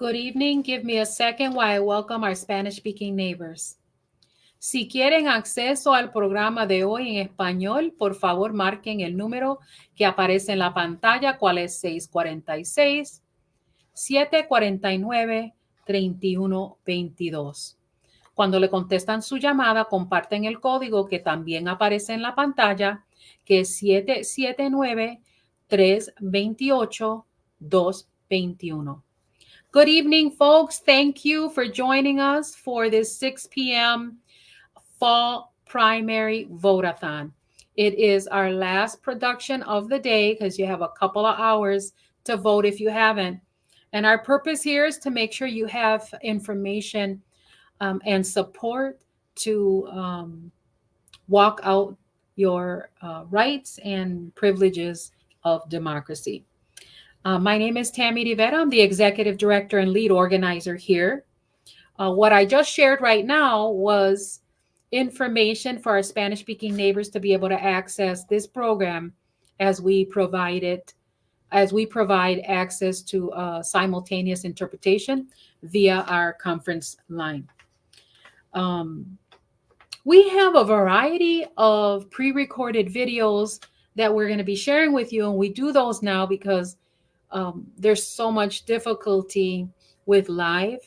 Good evening. Give me a second while I welcome our Spanish-speaking neighbors. Si quieren acceso al programa de hoy en español, por favor marquen el número que aparece en la pantalla, cual es 646-749-3122. Cuando le contestan su llamada, comparten el código que también aparece en la pantalla, que es 779-328-221. Good evening, folks. Thank you for joining us for this 6 p.m. fall primary vote-a-thon. It is our last production of the day because you have a couple of hours to vote if you haven't. And our purpose here is to make sure you have information and support to walk out your rights and privileges of democracy. My name is Tammy Rivera. I'm the executive director and lead organizer here. What I just shared right now was information for our Spanish-speaking neighbors to be able to access this program as we provide access to simultaneous interpretation via our conference line. We have a variety of pre-recorded videos that we're going to be sharing with you, and we do those now because there's so much difficulty with live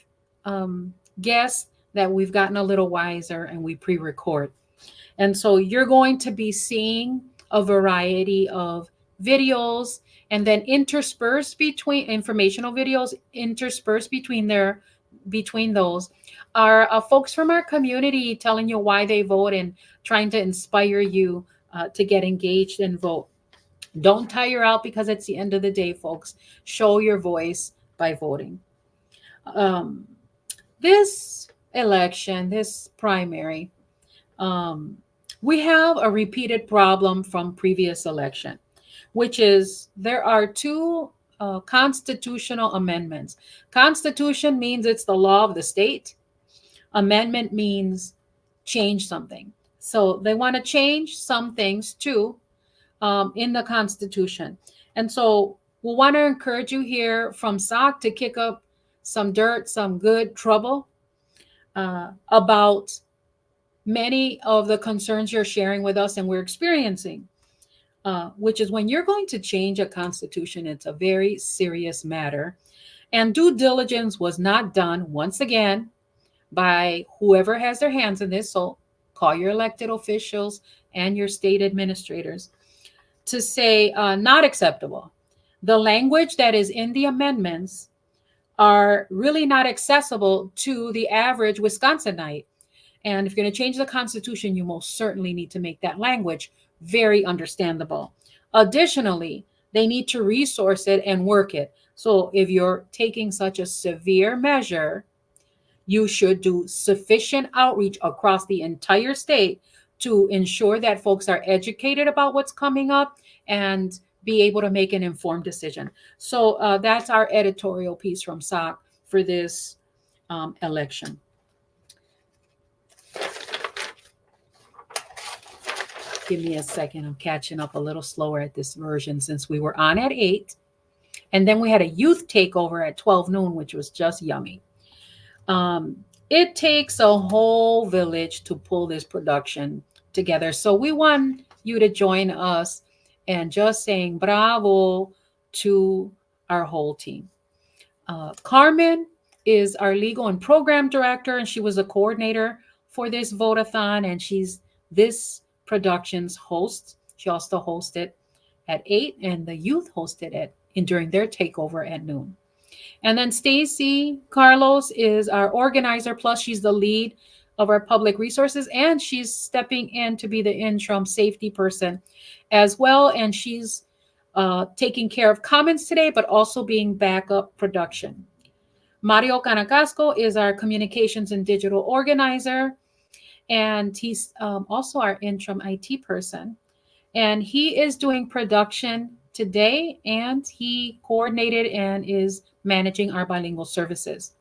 guests that we've gotten a little wiser and we pre-record. And so you're going to be seeing a variety of videos and then interspersed between informational videos, interspersed between those are folks from our community telling you why they vote and trying to inspire you to get engaged and vote. Don't tire out because it's the end of the day, folks. Show your voice by voting. This election, this primary, we have a repeated problem from previous election, which is there are two constitutional amendments. Constitution means it's the law of the state. Amendment means change something. So they want to change some things too. In the Constitution. And so we want to encourage you here from SOC to kick up some dirt, some good trouble about many of the concerns you're sharing with us and we're experiencing, which is when you're going to change a constitution, it's a very serious matter. And due diligence was not done, once again, by whoever has their hands in this. So call your elected officials and your state administrators to say not acceptable. The language that is in the amendments are really not accessible to the average Wisconsinite. And if you're going to change the Constitution, you most certainly need to make that language very understandable. Additionally, they need to resource it and work it. So if you're taking such a severe measure, you should do sufficient outreach across the entire state to ensure that folks are educated about what's coming up and be able to make an informed decision. So that's our editorial piece from SOC for this election. Give me a second. I'm catching up a little slower at this version since we were on at 8. And then we had a youth takeover at 12 noon, which was just yummy. It takes a whole village to pull this production together. So we want you to join us and just saying bravo to our whole team. Carmen is our legal and program director, and she was a coordinator for this vote-a-thon, and she's this production's host. She also hosted at 8, and the youth hosted it during their takeover at noon. And then Stacy Carlos is our organizer, plus she's the lead of our public resources, and she's stepping in to be the interim safety person as well. And she's taking care of comments today, but also being backup production. Mario Canacasco is our communications and digital organizer, and he's also our interim IT person. And he is doing production today, and he coordinated and is managing our bilingual services.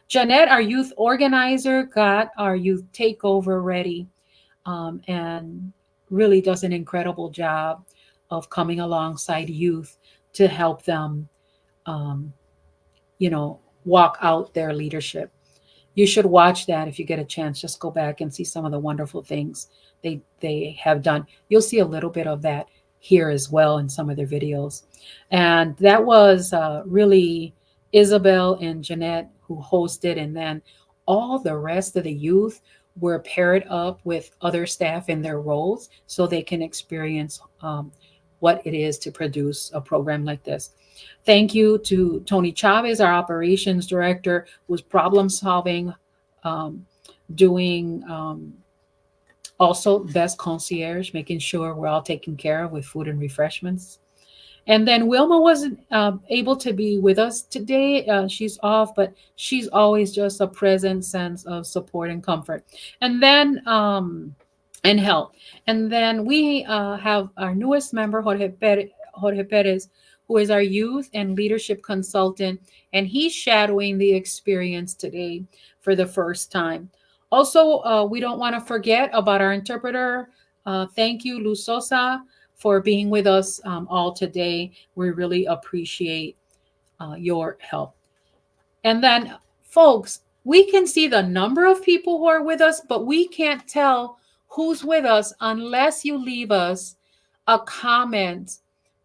Jeanette, our youth organizer, got our youth takeover ready and really does an incredible job of coming alongside youth to help them, walk out their leadership. You should watch that if you get a chance. Just go back and see some of the wonderful things they have done. You'll see a little bit of that here as well in some of their videos. And that was really Isabel and Jeanette who hosted, and then all the rest of the youth were paired up with other staff in their roles so they can experience what it is to produce a program like this. Thank you to Tony Chavez, our operations director, who was problem solving, um, doing also best concierge, making sure we're all taken care of with food and refreshments. And then Wilma wasn't able to be with us today. She's off, but she's always just a present sense of support and comfort. And then, and help. And then we have our newest member, Jorge Perez, who is our youth and leadership consultant. And he's shadowing the experience today for the first time. Also, we don't want to forget about our interpreter. Thank you, Lusosa, for being with us all today. We really appreciate your help. And then, folks, we can see the number of people who are with us, but we can't tell who's with us unless you leave us a comment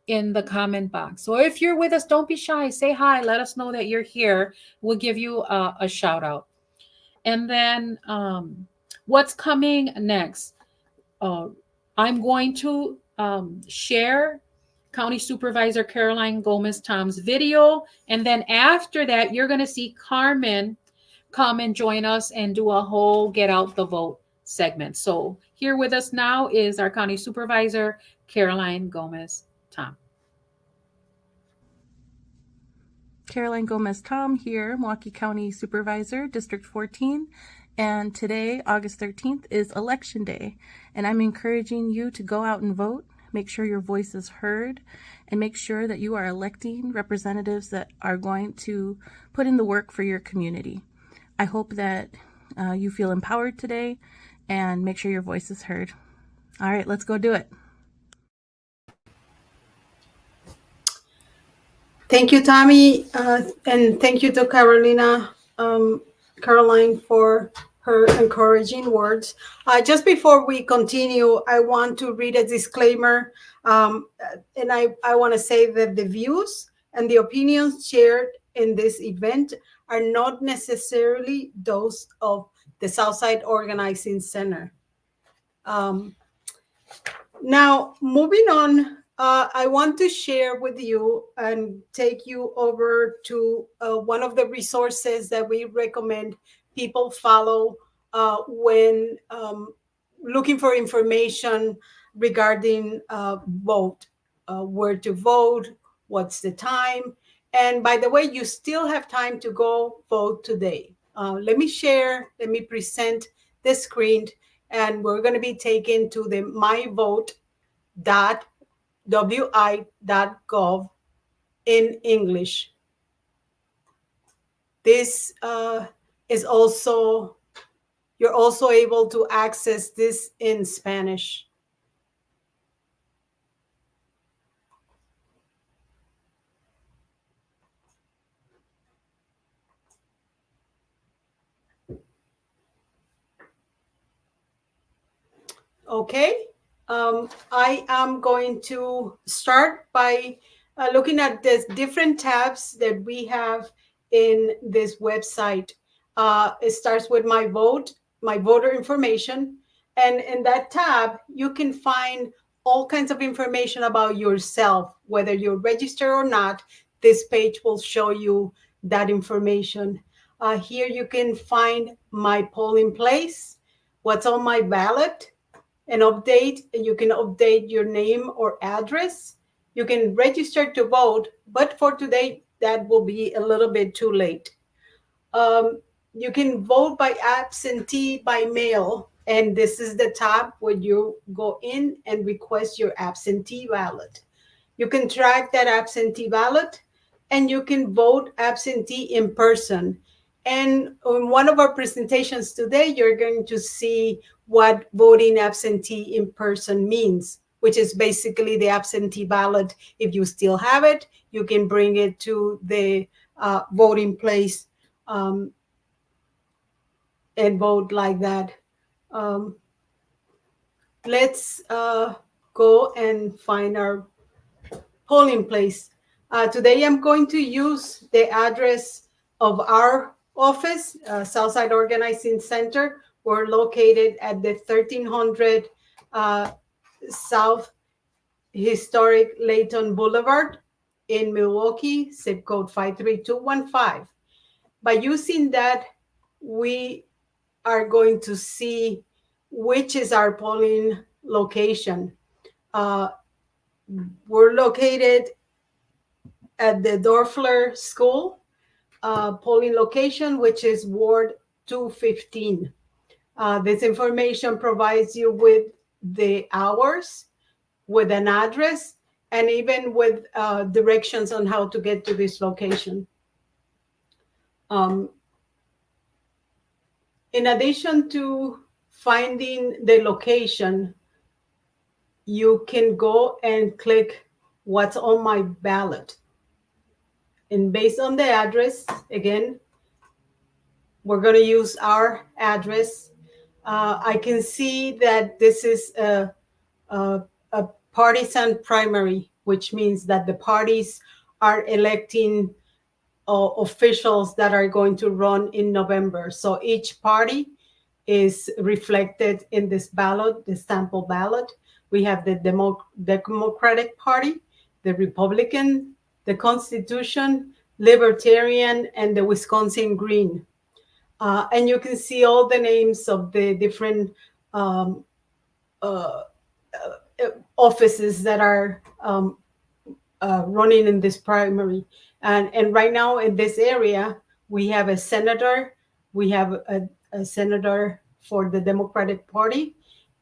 in the comment box. So if you're with us, don't be shy. Say hi. Let us know that you're here. We'll give you a shout out. And then what's coming next? I'm going to share County Supervisor Caroline Gomez Tom's video. And then after that, you're going to see Carmen come and join us and do a whole Get Out the Vote segment. So here with us now is our County Supervisor, Caroline Gomez Tom. Caroline Gomez Tom here, Milwaukee County Supervisor, District 14. And today, August 13th, is Election Day. And I'm encouraging you to go out and vote, make sure your voice is heard, and make sure that you are electing representatives that are going to put in the work for your community. I hope that you feel empowered today and make sure your voice is heard. All right, let's go do it. Thank you, Tommy, and thank you to Caroline, for her encouraging words. Just before we continue, I want to read a disclaimer, and I want to say that the views and the opinions shared in this event are not necessarily those of the Southside Organizing Center. Now, moving on, I want to share with you and take you over to one of the resources that we recommend people follow when looking for information regarding vote, where to vote, what's the time. And by the way, you still have time to go vote today. Let me present the screen, and we're going to be taken to the myvote.wi.gov in English. This is also, you're also able to access this in Spanish. Okay. I am going to start by looking at the different tabs that we have in this website. It starts with my vote, my voter information. And in that tab, you can find all kinds of information about yourself, whether you're registered or not. This page will show you that information. Here you can find my polling place, what's on my ballot, an update. You can update your name or address. You can register to vote, but for today, that will be a little bit too late. You can vote by absentee by mail, and this is the tab where you go in and request your absentee ballot. You can track that absentee ballot, and you can vote absentee in person. And on one of our presentations today, you're going to see what voting absentee in person means, which is basically the absentee ballot. If you still have it, you can bring it to the voting place and vote like that. Let's go and find our polling place. Today I'm going to use the address of our office, Southside Organizing Center. We're located at the 1300 South Historic Layton Boulevard in Milwaukee, zip code 53215. By using that, we are going to see which is our polling location. We're located at the Dorfler School polling location, which is Ward 215. This information provides you with the hours, with an address, and even with directions on how to get to this location. In addition to finding the location, you can go and click what's on my ballot. And based on the address, again, we're going to use our address. I can see that this is a partisan primary, which means that the parties are electing officials that are going to run in November. So each party is reflected in this ballot, the sample ballot. We have the Democratic Party, the Republican, the Constitution, Libertarian, and the Wisconsin Green. And you can see all the names of the different offices that are running in this primary. And right now in this area, we have a senator, we have a senator for the Democratic Party,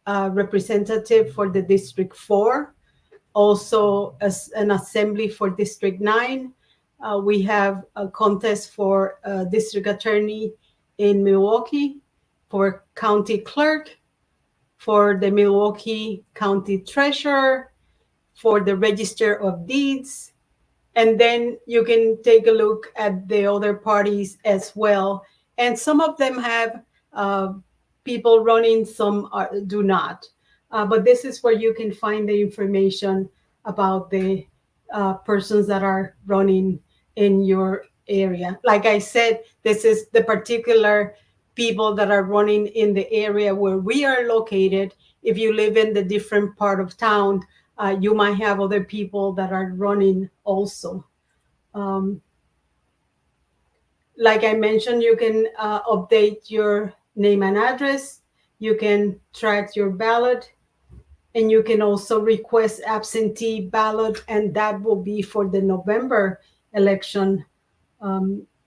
representative for the District 4, also an assembly for District 9. We have a contest for district attorney in Milwaukee, for county clerk, for the Milwaukee County Treasurer, for the Register of Deeds. And then you can take a look at the other parties as well. And some of them have people running, some do not. But this is where you can find the information about the persons that are running in your area. Like I said, this is the particular people that are running in the area where we are located. If you live in the different part of town, you might have other people that are running also. Like I mentioned, you can update your name and address. You can track your ballot, and you can also request absentee ballot, and that will be for the November election.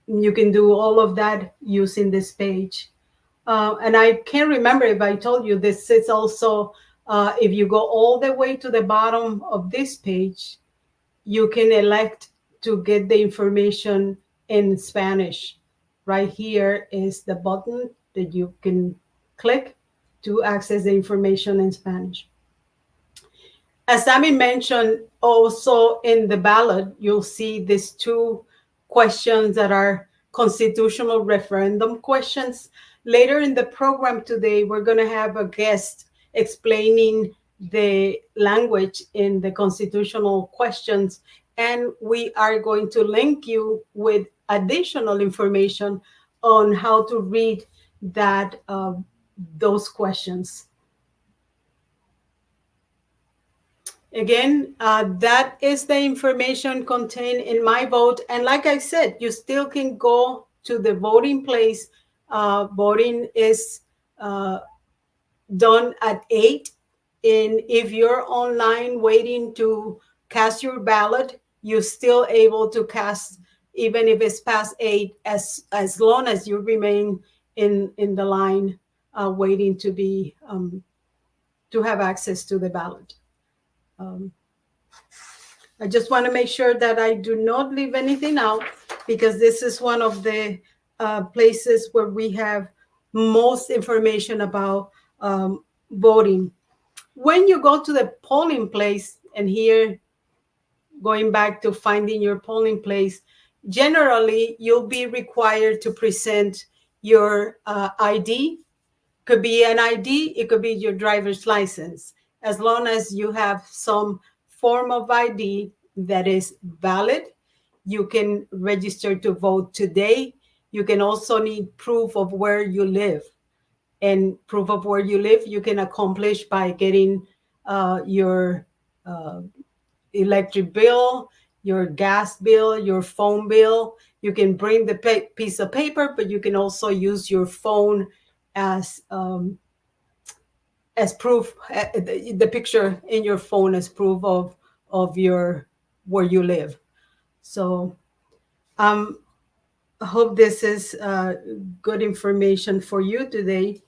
You can do all of that using this page. And I can't remember if I told you this is also, if you go all the way to the bottom of this page, you can elect to get the information in Spanish. Right here is the button that you can click to access the information in Spanish. As Sammy mentioned, also in the ballot, you'll see these two questions that are constitutional referendum questions. Later in the program today, we're going to have a guest explaining the language in the constitutional questions, and we are going to link you with additional information on how to read that those questions. Again, that is the information contained in my vote. And like I said, you still can go to the voting place. Voting is done at 8. And if you're online waiting to cast your ballot, you're still able to cast, even if it's past 8, as long as you remain in the line waiting to be to have access to the ballot. I just want to make sure that I do not leave anything out, because this is one of the places where we have most information about voting. When you go to the polling place, and here, going back to finding your polling place, generally you'll be required to present your ID. Could be an ID, it could be your driver's license. As long as you have some form of ID that is valid, you can register to vote today. You can also need proof of where you live. And proof of where you live, you can accomplish by getting your electric bill, your gas bill, your phone bill. You can bring the piece of paper, but you can also use your phone as proof, the picture in your phone as proof of your where you live. So I hope this is good information for you today,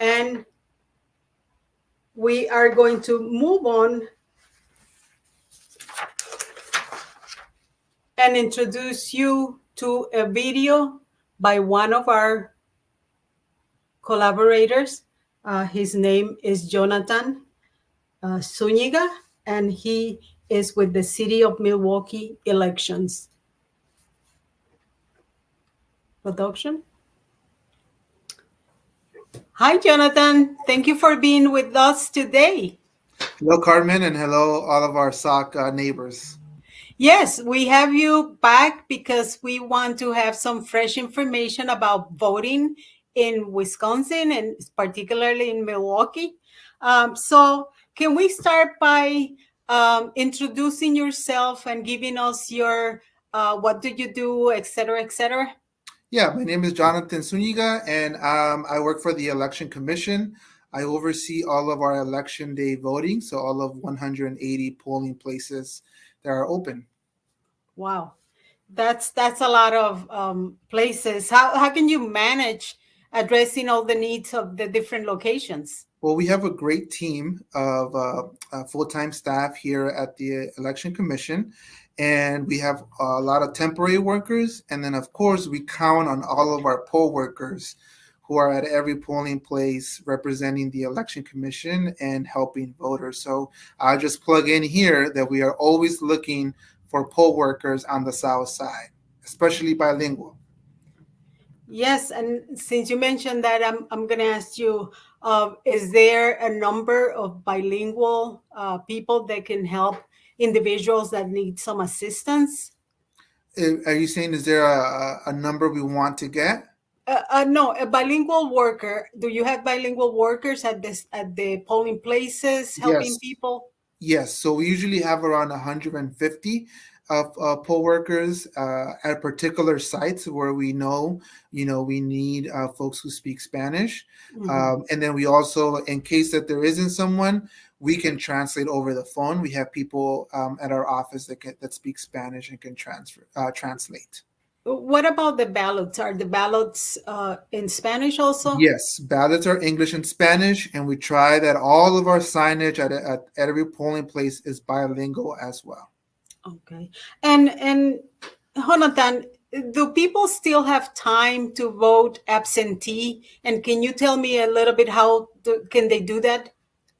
and we are going to move on and introduce you to a video by one of our collaborators. His name is Jonathan Zuniga, and he is with the City of Milwaukee elections. Production. Hi, Jonathan. Thank you for being with us today. Hello, Carmen, and hello, all of our SOC neighbors. Yes, we have you back because we want to have some fresh information about voting in Wisconsin and particularly in Milwaukee. So can we start by introducing yourself and giving us your what do you do, et cetera, et cetera? Yeah, my name is Jonathan Zuniga, and I work for the Election Commission. I oversee all of our election day voting, so all of 180 polling places that are open. Wow, that's a lot of places. How can you manage addressing all the needs of the different locations? Well, we have a great team of full-time staff here at the Election Commission, and we have a lot of temporary workers. And then, of course, we count on all of our poll workers who are at every polling place representing the Election Commission and helping voters. So I'll just plug in here that we are always looking for poll workers on the South Side, especially bilingual. Yes, and since you mentioned that, I'm going to ask you, is there a number of bilingual people that can help individuals that need some assistance? Are you saying, is there a number we want to get? No, a bilingual worker. Do you have bilingual workers at the polling places helping people? Yes. So we usually have around 150 of poll workers at particular sites where we know, we need folks who speak Spanish. Mhm. And then we also, in case that there isn't someone, we can translate over the phone. We have people at our office that speak Spanish and can translate. What about the ballots? Are the ballots in Spanish also? Yes, ballots are English and Spanish, and we try that all of our signage at every polling place is bilingual as well. Okay. And Jonathan, do people still have time to vote absentee? And can you tell me a little bit how can they do that?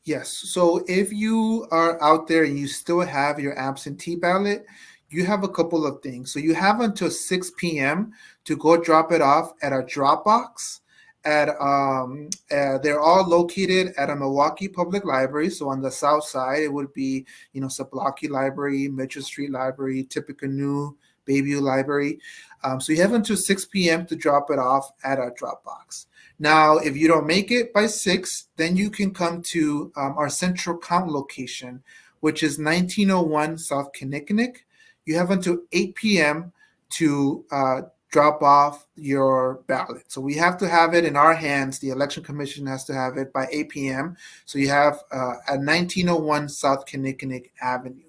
Yes. So if you are out there and you still have your absentee ballot, you have a couple of things. So you have until 6 p.m. to go drop it off at a drop box. They're all located at a Milwaukee Public Library. So on the south side, it would be, Zablocki Library, Mitchell Street Library, Tippecanoe, Bayview Library. So you have until 6 p.m. to drop it off at a drop box. Now, if you don't make it by 6, then you can come to our central count location, which is 1901 South Kinnickinnick. You have until 8 p.m. to drop off your ballot. So we have to have it in our hands. The Election Commission has to have it by 8 p.m. So you have at 1901 South Kinnickinnick Avenue.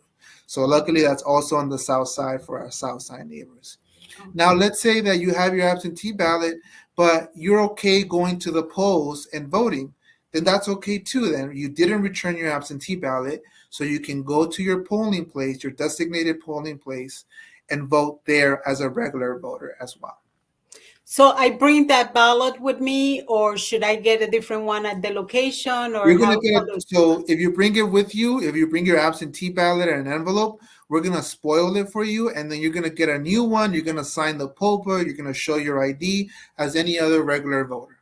So luckily, that's also on the south side for our south side neighbors. Okay. Now, let's say that you have your absentee ballot, but you're okay going to the polls and voting. Then that's okay too. Then you didn't return your absentee ballot, so you can go to your polling place, your designated polling place, and vote there as a regular voter as well. So I bring that ballot with me, or should I get a different one at the location? Or you're gonna get it. So if you bring it with you, if you bring your absentee ballot and an envelope, we're going to spoil it for you, and then you're going to get a new one. You're going to sign the poll book. You're going to show your ID as any other regular voter.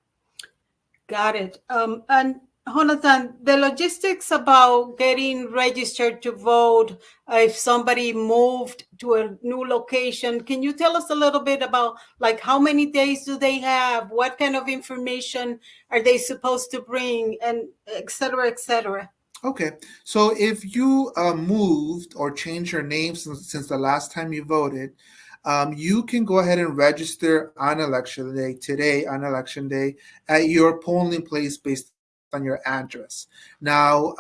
Got it. And Jonathan, the logistics about getting registered to vote, if somebody moved to a new location, can you tell us a little bit about like how many days do they have? What kind of information are they supposed to bring, and et cetera, et cetera? Okay, so if you moved or changed your name since the last time you voted, you can go ahead and register on election day, today on election day, at your polling place based on your address. Now,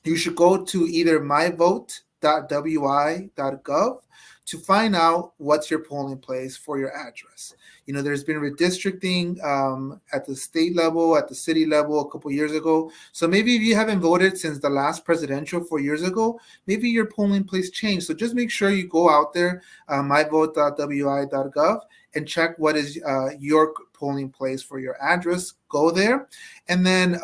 you should go to either myvote.wi.gov to find out what's your polling place for your address. You know, there's been redistricting at the state level, at the city level a couple years ago. So maybe if you haven't voted since the last presidential 4 years ago, maybe your polling place changed. So just make sure you go out there, myvote.wi.gov, and check what is your polling place for your address. Go there. And then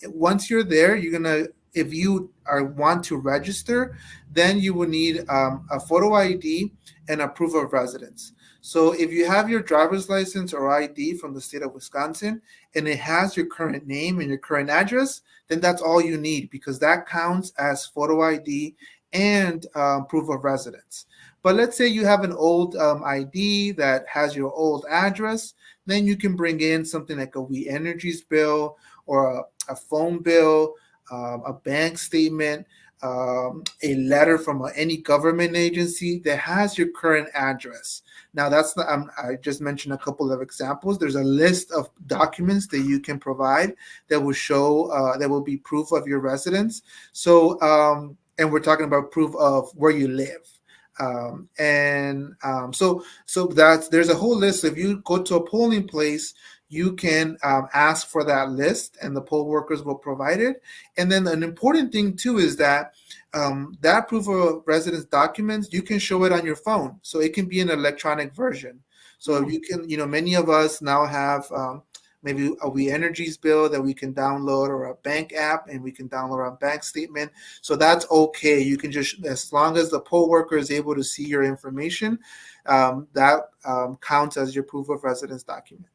once you're there, you're going to, if you want to register, then you will need a photo ID and a proof of residence. So if you have your driver's license or ID from the state of Wisconsin and it has your current name and your current address, then that's all you need, because that counts as photo ID and proof of residence. But let's say you have an old ID that has your old address, then you can bring in something like a We Energies bill or a phone bill, a bank statement, a letter from any government agency that has your current address. Now, that's the, I just mentioned a couple of examples. There's a list of documents that you can provide that will show, that will be proof of your residence. So, and we're talking about proof of where you live. So there's a whole list. If you go to a polling place, you can ask for that list and the poll workers will provide it. And then an important thing too is that that proof of residence documents, you can show it on your phone. So it can be an electronic version. So if you can, many of us now have maybe a We Energies bill that we can download, or a bank app, and we can download our bank statement. So that's okay. You can just, as long as the poll worker is able to see your information, that counts as your proof of residence document.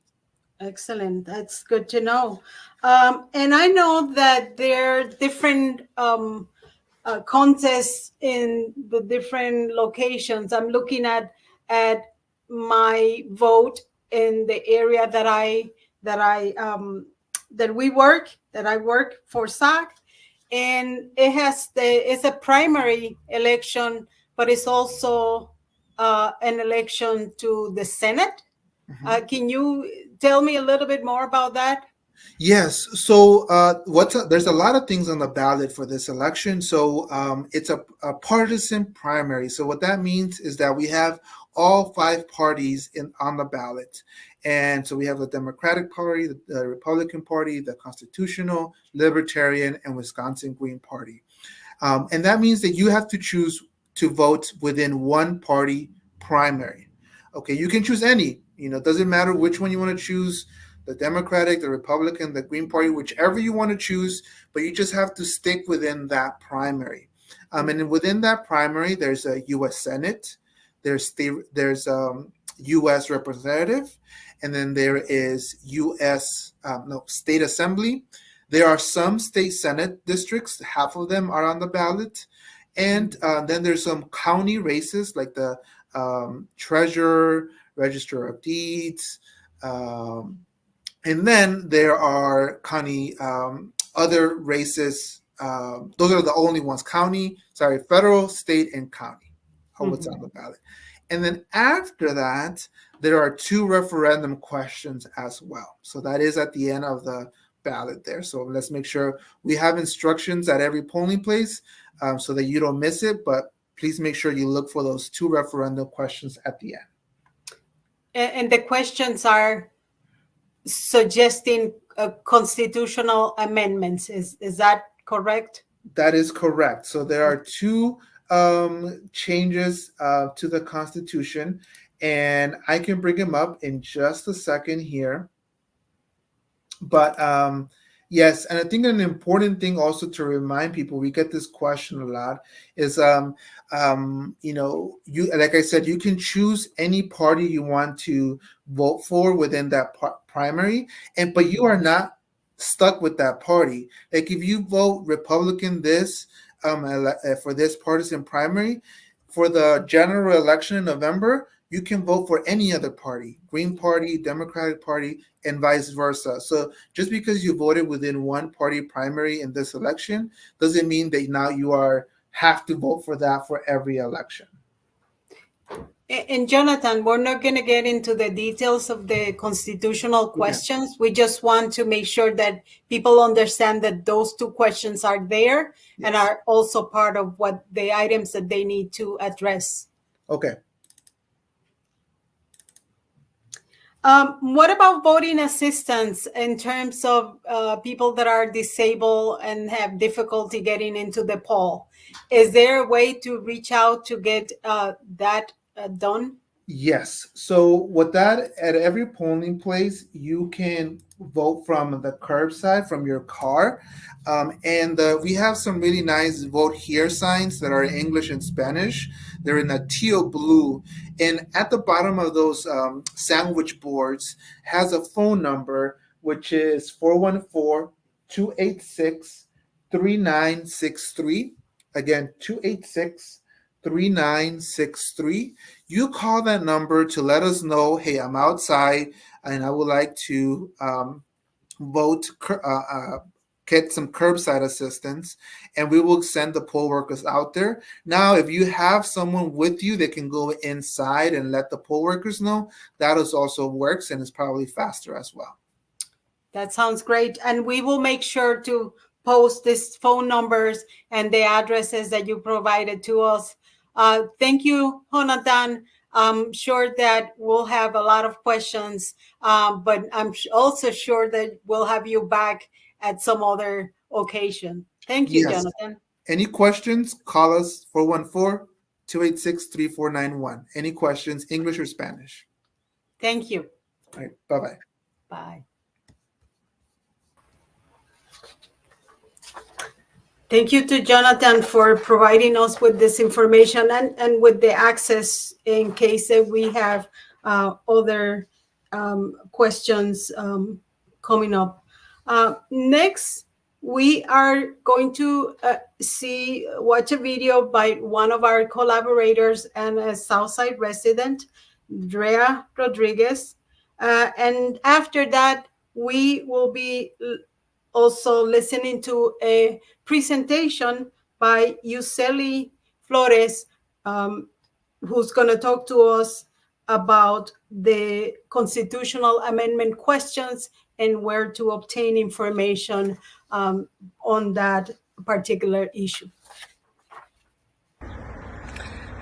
Excellent. That's good to know. And I know that there are different contests in the different locations. I'm looking at my vote in the area that I work for SOC, and it's a primary election, but it's also an election to the Senate. Mm-hmm. Can you tell me a little bit more about that? Yes. So there's a lot of things on the ballot for this election. So it's a partisan primary. So what that means is that we have all 5 parties on the ballot. And so we have the Democratic Party, the Republican Party, the Constitutional, Libertarian, and Wisconsin Green Party. And that means that you have to choose to vote within one party primary. Okay, you can choose any. It doesn't matter which one you want to choose, the Democratic, the Republican, the Green Party, whichever you want to choose, but you just have to stick within that primary. And within that primary, there's a U.S. Senate, there's U.S. Representative, and then there is State Assembly. There are some state Senate districts, half of them are on the ballot. And then there's some county races like the Treasurer, Register of Deeds, and then there are county other races. Those are the only ones: federal, state, and county are what's on the ballot. And then after that, there are 2 referendum questions as well. So that is at the end of the ballot there. So let's make sure we have instructions at every polling place so that you don't miss it. But please make sure you look for those 2 referendum questions at the end. And the questions are suggesting constitutional amendments. Is that correct? That is correct. So there are 2 changes to the Constitution, and I can bring them up in just a second here. But Yes, and I think an important thing also to remind people, we get this question a lot, is you, like I said, you can choose any party you want to vote for within that primary, and but you are not stuck with that party. Like if you vote Republican for this partisan primary, for the general election in November, you can vote for any other party, Green Party, Democratic Party, and vice versa. So just because you voted within one party primary in this election doesn't mean that now you have to vote for that for every election. And Jonathan, we're not going to get into the details of the constitutional questions. Okay. We just want to make sure that people understand that those two questions are there, yes, and are also part of what the items that they need to address. Okay. What about voting assistance in terms of people that are disabled and have difficulty getting into the poll? Is there a way to reach out to get that done? Yes. So with that, at every polling place, you can vote from the curbside, from your car. And we have some really nice vote here signs that are in English and Spanish. They're in a teal blue. And at the bottom of those sandwich boards has a phone number, which is 414-286-3963. Again, 286-3963. You call that number to let us know, hey, I'm outside and I would like to vote, get some curbside assistance, and we will send the poll workers out there. Now, if you have someone with you that can go inside and let the poll workers know, that is also works and is probably faster as well. That sounds great. And we will make sure to post these phone numbers and the addresses that you provided to us. Thank you, Jonathan. I'm sure that we'll have a lot of questions, but I'm also sure that we'll have you back at some other occasion. Thank you, yes, Jonathan. Any questions? Call us 414-286-3491. Any questions, English or Spanish? Thank you. All right. Bye-bye. Bye. Thank you to Jonathan for providing us with this information and with the access in case that we have other questions coming up. Next, we are going to watch a video by one of our collaborators and a Southside resident, Drea Rodriguez. And after that, we will be also listening to a presentation by Yuseli Flores, who's going to talk to us about the constitutional amendment questions and where to obtain information on that particular issue.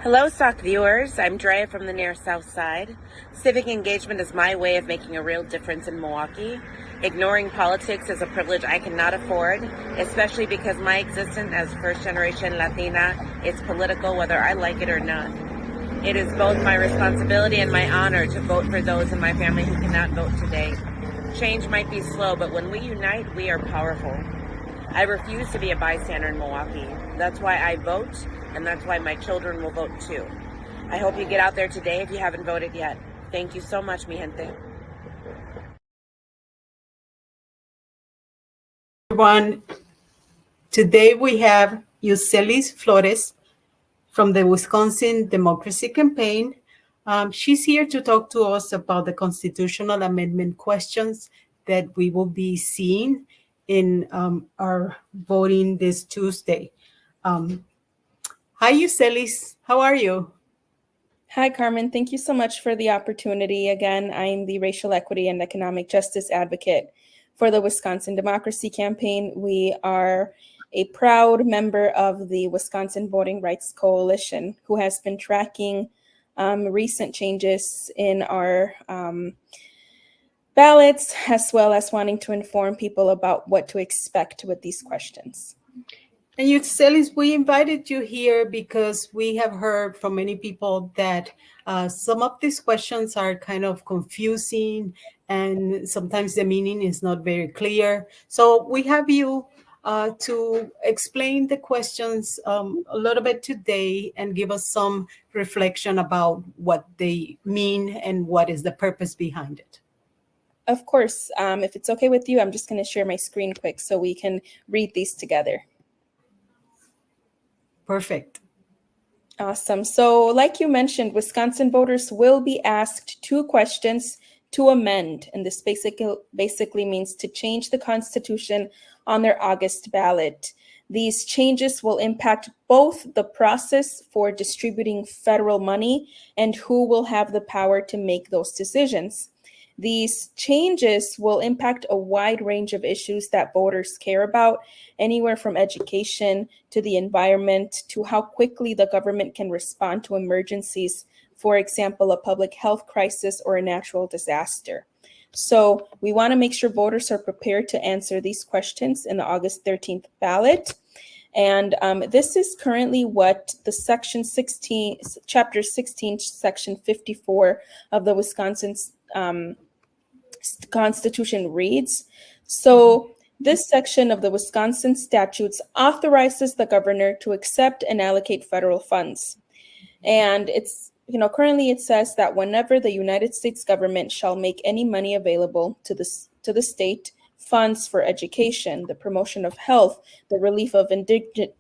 Hello, SOC viewers. I'm Drea from the near South Side. Civic engagement is my way of making a real difference in Milwaukee. Ignoring politics is a privilege I cannot afford, especially because my existence as first-generation Latina is political whether I like it or not. It is both my responsibility and my honor to vote for those in my family who cannot vote today. Change might be slow, but when we unite, we are powerful. I refuse to be a bystander in Milwaukee. That's why I vote, and that's why my children will vote too. I hope you get out there today if you haven't voted yet. Thank you so much, mi gente. Everyone, today we have Yuseli Flores from the Wisconsin Democracy Campaign. She's here to talk to us about the constitutional amendment questions that we will be seeing in our voting this Tuesday. Hi, Yuseli. How are you? Hi, Carmen. Thank you so much for the opportunity. Again, I'm the Racial Equity and Economic Justice Advocate for the Wisconsin Democracy Campaign. We are a proud member of the Wisconsin Voting Rights Coalition, who has been tracking recent changes in our ballots, as well as wanting to inform people about what to expect with these questions. And you, Celis, we invited you here because we have heard from many people that some of these questions are kind of confusing and sometimes the meaning is not very clear. So we have you to explain the questions a little bit today and give us some reflection about what they mean and what is the purpose behind it. Of course, if it's okay with you, I'm just going to share my screen quick so we can read these together. Perfect. Awesome. So like you mentioned, Wisconsin voters will be asked 2 questions to amend. And this basically means to change the Constitution on their August ballot. These changes will impact both the process for distributing federal money and who will have the power to make those decisions. These changes will impact a wide range of issues that voters care about, anywhere from education to the environment to how quickly the government can respond to emergencies, for example, a public health crisis or a natural disaster. So we want to make sure voters are prepared to answer these questions in the August 13th ballot. And this is currently what the Chapter 16, Section 54 of the Wisconsin Constitution reads. So this section of the Wisconsin statutes authorizes the governor to accept and allocate federal funds. And it's, currently it says that whenever the United States government shall make any money available to the state, funds for education, the promotion of health, the relief of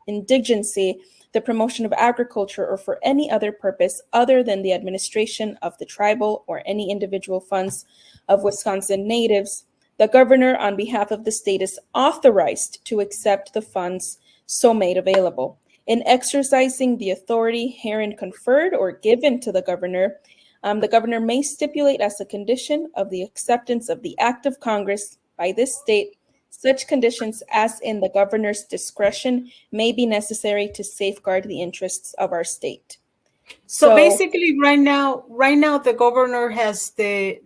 indigency, the promotion of agriculture, or for any other purpose other than the administration of the tribal or any individual funds of Wisconsin natives, the governor on behalf of the state is authorized to accept the funds so made available. In exercising the authority herein conferred or given to the governor may stipulate as a condition of the acceptance of the act of Congress by this state such conditions as in the governor's discretion may be necessary to safeguard the interests of our state. So basically, right now, the governor has the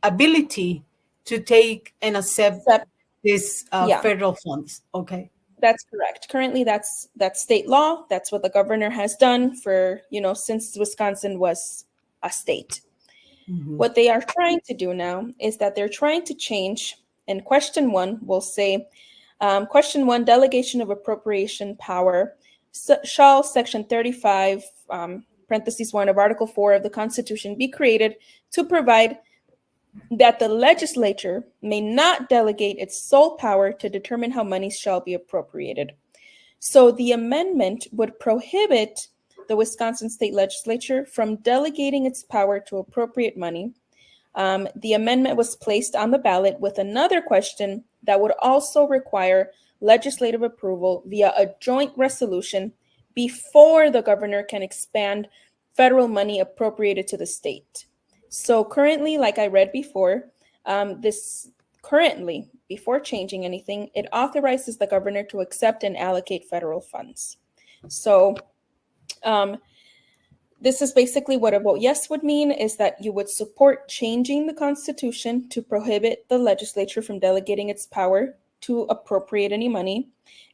ability to take and accept these federal funds. Okay, that's correct. Currently, that's state law. That's what the governor has done for since Wisconsin was a state. Mm-hmm. What they are trying to do now is that they're trying to change. And question 1 will say, question 1, delegation of appropriation power. Shall Section 35, parentheses 1 of Article 4 of the Constitution be created to provide that the legislature may not delegate its sole power to determine how money shall be appropriated. So the amendment would prohibit the Wisconsin State Legislature from delegating its power to appropriate money. The amendment was placed on the ballot with another question that would also require legislative approval via a joint resolution before the governor can expand federal money appropriated to the state. So currently, like I read before, before changing anything, it authorizes the governor to accept and allocate federal funds. So this is basically what a vote yes would mean, is that you would support changing the Constitution to prohibit the legislature from delegating its power to appropriate any money.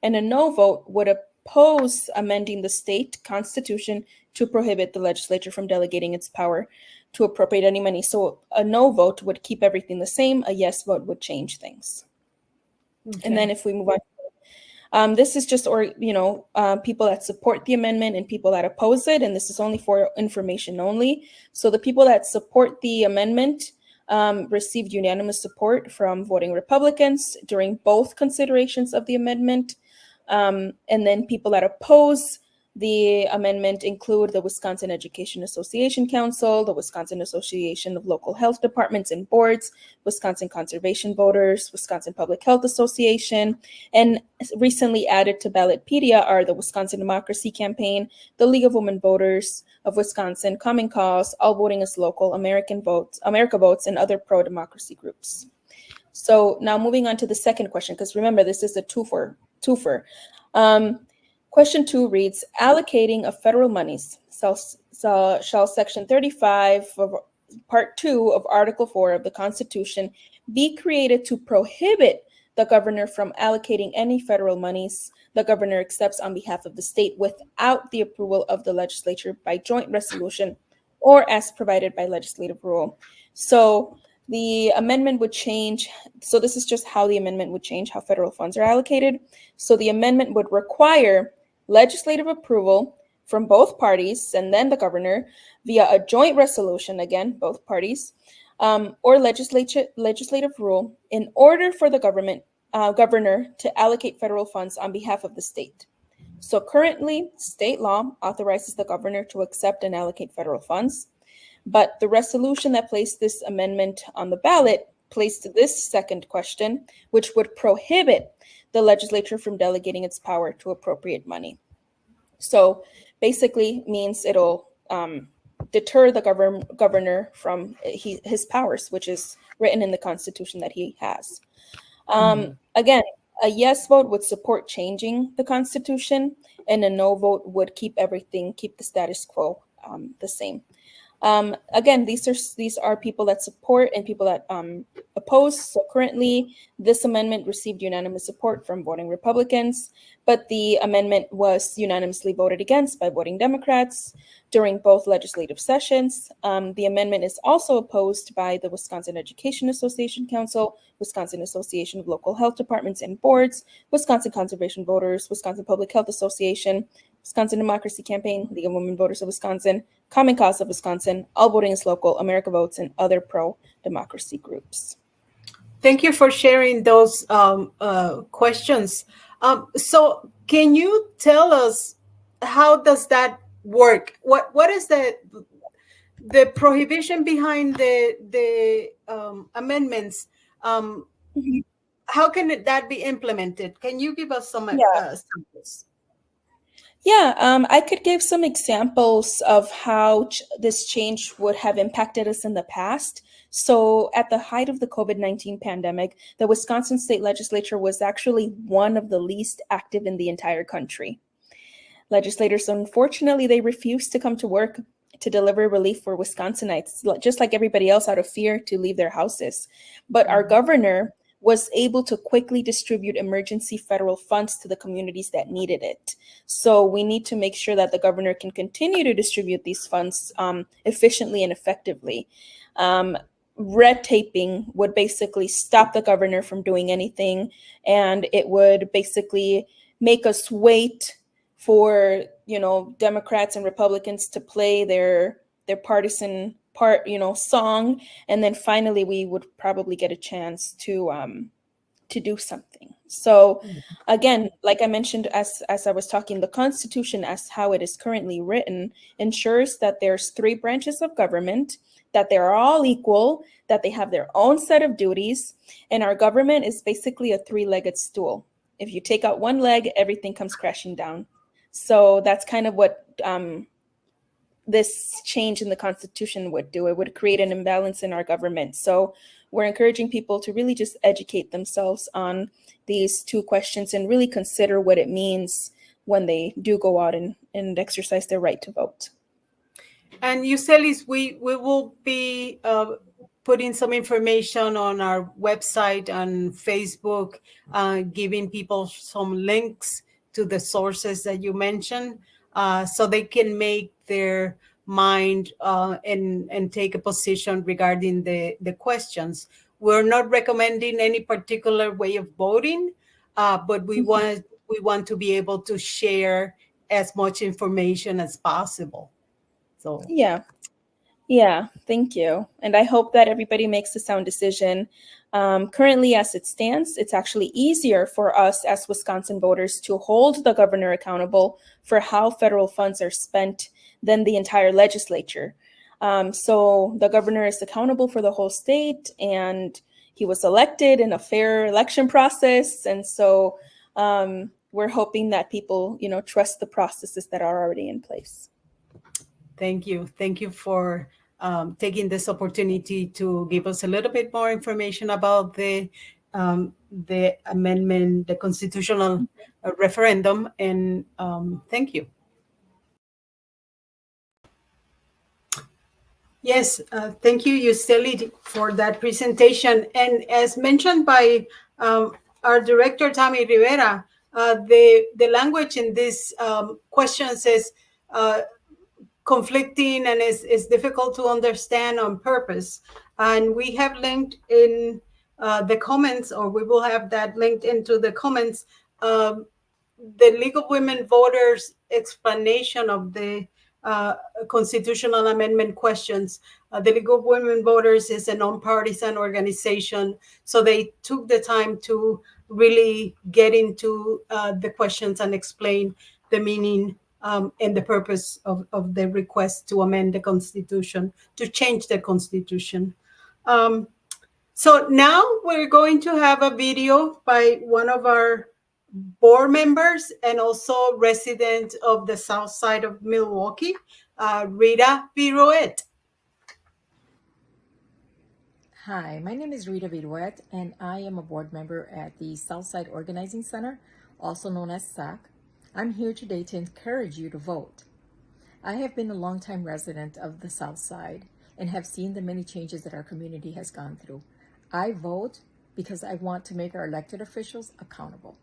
And a no vote would oppose amending the state constitution to prohibit the legislature from delegating its power to appropriate any money. So a no vote would keep everything the same. A yes vote would change things. Okay. And then if we move on, this is just, people that support the amendment and people that oppose it. And this is only for information only. So the people that support the amendment received unanimous support from voting Republicans during both considerations of the amendment. And then people that oppose the amendment include the Wisconsin Education Association Council, the Wisconsin Association of Local Health Departments and Boards, Wisconsin Conservation Voters, Wisconsin Public Health Association, and recently added to Ballotpedia are the Wisconsin Democracy Campaign, the League of Women Voters of Wisconsin, Common Cause, All Voting is Local, America Votes, and other pro-democracy groups. So now moving on to the second question, because remember, this is a twofer. Question 2 reads, allocating of federal monies shall Section 35 of Part 2 of Article 4 of the Constitution be created to prohibit the governor from allocating any federal monies the governor accepts on behalf of the state without the approval of the legislature by joint resolution or as provided by legislative rule. So the amendment would change. So this is just how the amendment would change how federal funds are allocated. So the amendment would require legislative approval from both parties and then the governor via a joint resolution, again, both parties, or legislative rule in order for the governor to allocate federal funds on behalf of the state. So currently, state law authorizes the governor to accept and allocate federal funds, but the resolution that placed this amendment on the ballot placed this second question, which would prohibit the legislature from delegating its power to appropriate money. So basically means it'll deter the governor from his powers, which is written in the Constitution that he has. Again, a yes vote would support changing the Constitution, and a no vote would keep the status quo the same. Again, these are people that support and people that oppose. So currently, this amendment received unanimous support from voting Republicans, but the amendment was unanimously voted against by voting Democrats during both legislative sessions. The amendment is also opposed by the Wisconsin Education Association Council, Wisconsin Association of Local Health Departments and Boards, Wisconsin Conservation Voters, Wisconsin Public Health Association, Wisconsin Democracy Campaign, League of Women Voters of Wisconsin, Common Cause of Wisconsin, All Voting is Local, America Votes, and other pro-democracy groups. Thank you for sharing those questions. So can you tell us, how does that work? What is the prohibition behind the amendments? How can that be implemented? Can you give us some samples? Yeah, I could give some examples of how this change would have impacted us in the past. So at the height of the COVID-19 pandemic, the Wisconsin State Legislature was actually one of the least active in the entire country. Legislators, unfortunately, they refused to come to work to deliver relief for Wisconsinites, just like everybody else, out of fear to leave their houses. But our governor was able to quickly distribute emergency federal funds to the communities that needed it. So we need to make sure that the governor can continue to distribute these funds efficiently and effectively. Red taping would basically stop the governor from doing anything, and it would basically make us wait for, Democrats and Republicans to play their partisan song, and then finally we would probably get a chance to do something. So again, like I mentioned, as I was talking, the Constitution, as how it is currently written, ensures that there's 3 branches of government, that they're all equal, that they have their own set of duties, and our government is basically a 3-legged stool. If you take out one leg, everything comes crashing down. So that's kind of what this change in the Constitution would do. It would create an imbalance in our government. So we're encouraging people to really just educate themselves on these 2 questions and really consider what it means when they do go out and exercise their right to vote. And Yuselis, we will be putting some information on our website and Facebook, giving people some links to the sources that you mentioned, so they can make their mind and take a position regarding the questions. We're not recommending any particular way of voting, but we want to be able to share as much information as possible. So yeah, thank you. And I hope that everybody makes a sound decision. Currently, as it stands, it's actually easier for us as Wisconsin voters to hold the governor accountable for how federal funds are spent than the entire legislature. So the governor is accountable for the whole state, and he was elected in a fair election process. And so we're hoping that people, trust the processes that are already in place. Thank you. Thank you for taking this opportunity to give us a little bit more information about the amendment, the constitutional referendum, and thank you. Yes, thank you, Yuseli, for that presentation. And as mentioned by our director, Tammy Rivera, the language in this questions is conflicting and is difficult to understand on purpose. And we have linked in the comments, or we will have that linked into the comments, the League of Women Voters explanation of the constitutional amendment questions. The League of Women Voters is a nonpartisan organization, so they took the time to really get into the questions and explain the meaning and the purpose of the request to amend the Constitution, to change the Constitution. So now we're going to have a video by one of our board members and also resident of the south side of Milwaukee, Rita Viruet. Hi, my name is Rita Viruet, and I am a board member at the Southside Organizing Center, also known as SOC. I'm here today to encourage you to vote. I have been a longtime resident of the South Side and have seen the many changes that our community has gone through. I vote because I want to make our elected officials accountable.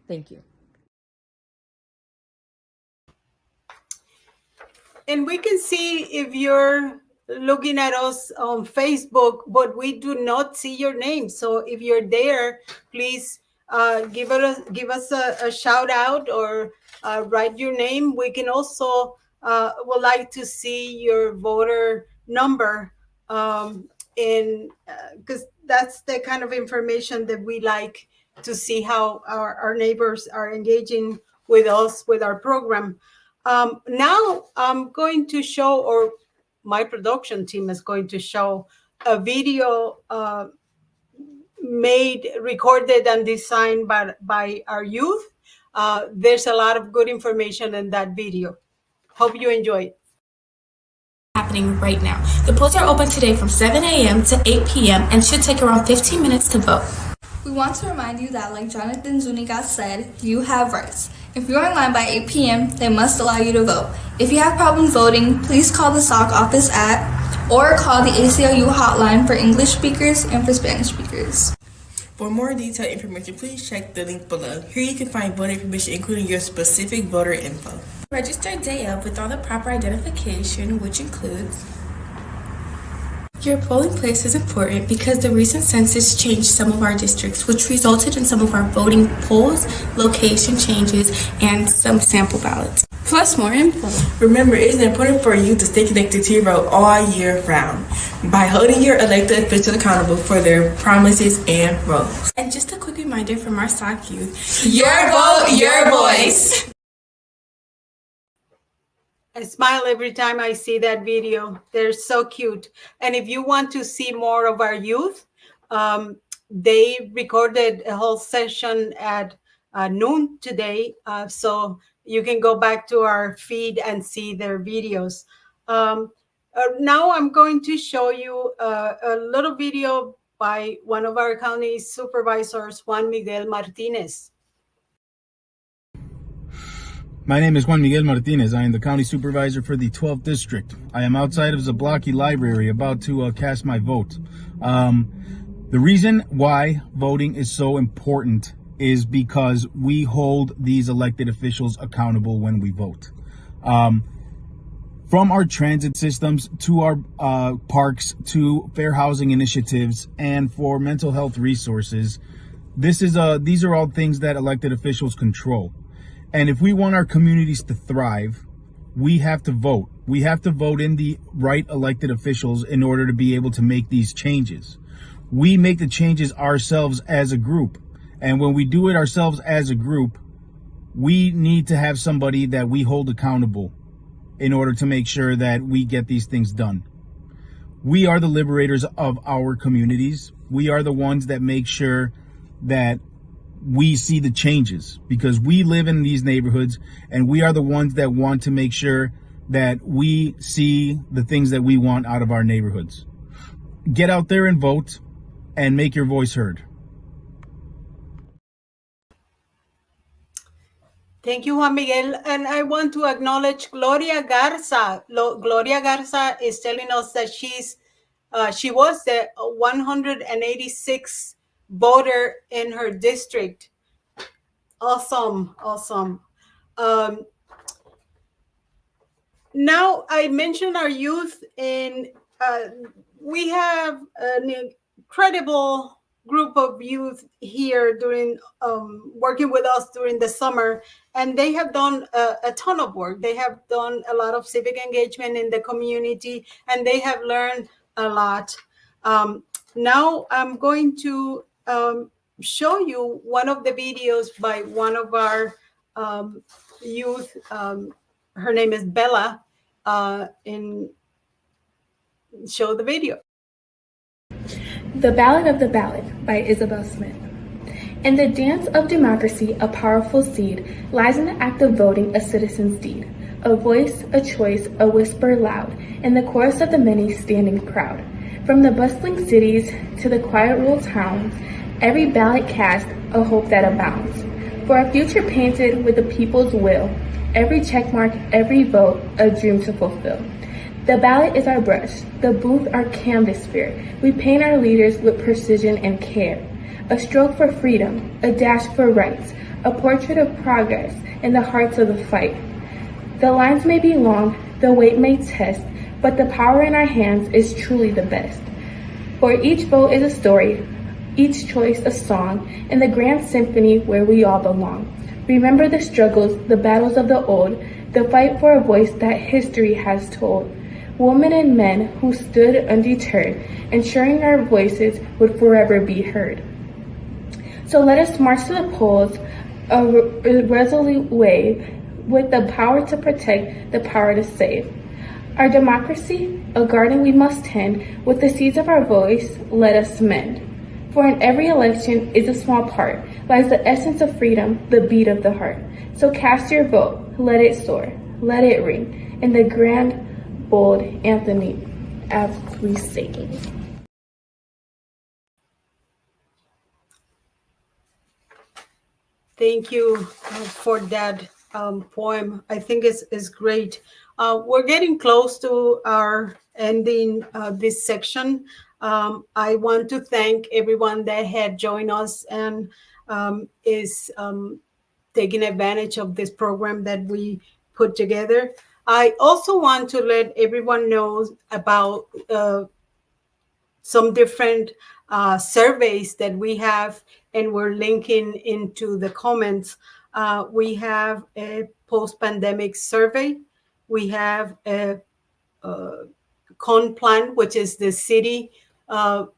Thank you. And we can see if you're looking at us on Facebook, but we do not see your name. So if you're there, please give us a shout out or write your name. We can also would like to see your voter number, because that's the kind of information that we like to see how our neighbors are engaging with us, with our program. Now I'm going to show, or my production team is going to show a video recorded and designed by our youth. There's a lot of good information in that video. Hope you enjoy it. Happening right now. The polls are open today from 7 a.m. to 8 p.m. and should take around 15 minutes to vote. We want to remind you that, like Jonathan Zuniga said, you have rights. If you're in line by 8 p.m., they must allow you to vote. If you have problems voting, please call the SOC office or call the ACLU hotline for English speakers and for Spanish speakers. For more detailed information, please check the link below. Here you can find voter information, including your specific voter info. Register day of with all the proper identification, which includes your polling place is important because the recent census changed some of our districts, which resulted in some of our voting polls, location changes, and some sample ballots. Plus more info. Remember, it is important for you to stay connected to your vote all year round by holding your elected officials accountable for their promises and roles. And just a quick reminder from our SOC youth, Your vote, your voice. I smile every time I see that video. They're so cute. And if you want to see more of our youth, they recorded a whole session at noon today. So you can go back to our feed and see their videos. Now I'm going to show you a little video by one of our county supervisors, Juan Miguel Martinez. My name is Juan Miguel Martinez. I am the county supervisor for the 12th district. I am outside of Zablocki Library about to cast my vote. The reason why voting is so important is because we hold these elected officials accountable when we vote. From our transit systems to our parks to fair housing initiatives and for mental health resources, these are all things that elected officials control. And if we want our communities to thrive, we have to vote. We have to vote in the right elected officials in order to be able to make these changes. We make the changes ourselves as a group. And when we do it ourselves as a group, we need to have somebody that we hold accountable in order to make sure that we get these things done. We are the liberators of our communities. We are the ones that make sure that we see the changes because we live in these neighborhoods and we are the ones that want to make sure that we see the things that we want out of our neighborhoods. Get out there and vote and make your voice heard. Thank you, Juan Miguel. And I want to acknowledge Gloria Garza. Gloria Garza is telling us that she was the 186th voter in her district. Awesome. Now I mentioned our youth, and we have an incredible group of youth here during working with us during the summer, and they have done a ton of work. They have done a lot of civic engagement in the community, and they have learned a lot. Now I'm going to show you one of the videos by one of our youth. Her name is Bella, and show the video. The Ballad of the Ballot by Isabel Smith. In the dance of democracy, a powerful seed lies in the act of voting, a citizen's deed. A voice, a choice, a whisper loud, in the chorus of the many standing proud. From the bustling cities to the quiet rural towns, every ballot cast a hope that abounds. For a future painted with the people's will, every checkmark, every vote, a dream to fulfill. The ballot is our brush, the booth our canvas sphere. We paint our leaders with precision and care. A stroke for freedom, a dash for rights, a portrait of progress in the hearts of the fight. The lines may be long, the weight may test, but the power in our hands is truly the best. For each vote is a story, each choice a song, in the grand symphony where we all belong. Remember the struggles, the battles of the old, the fight for a voice that history has told. Women and men who stood undeterred, ensuring our voices would forever be heard. So let us march to the polls, a resolute wave, with the power to protect, the power to save. Our democracy, a garden we must tend, with the seeds of our voice, let us mend. For in every election is a small part, lies the essence of freedom, the beat of the heart. So cast your vote, let it soar, let it ring, in the grand, bold anthem as we sing. Thank you for that poem. I think it's great. We're getting close to our ending this section. I want to thank everyone that had joined us and is taking advantage of this program that we put together. I also want to let everyone know about some different surveys that we have, and we're linking into the comments. We have a post-pandemic survey. We have a CONPLAN, which is the city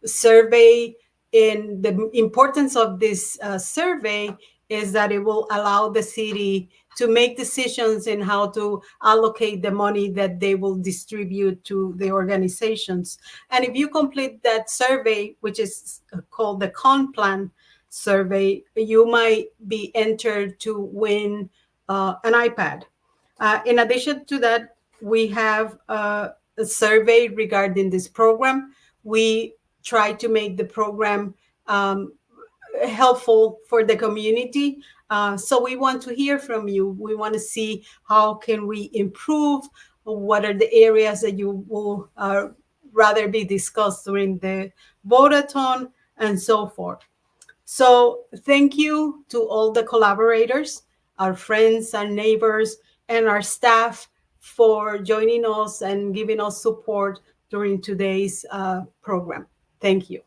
survey. And the importance of this survey is that it will allow the city to make decisions in how to allocate the money that they will distribute to the organizations. And if you complete that survey, which is called the CONPLAN survey, you might be entered to win an iPad. In addition to that, we have a survey regarding this program. We try to make the program helpful for the community. So we want to hear from you. We want to see how can we improve, what are the areas that you will rather be discussed during the Vote-A-Thon, and so forth. So thank you to all the collaborators, our friends, our neighbors, and our staff for joining us and giving us support during today's program. Thank you.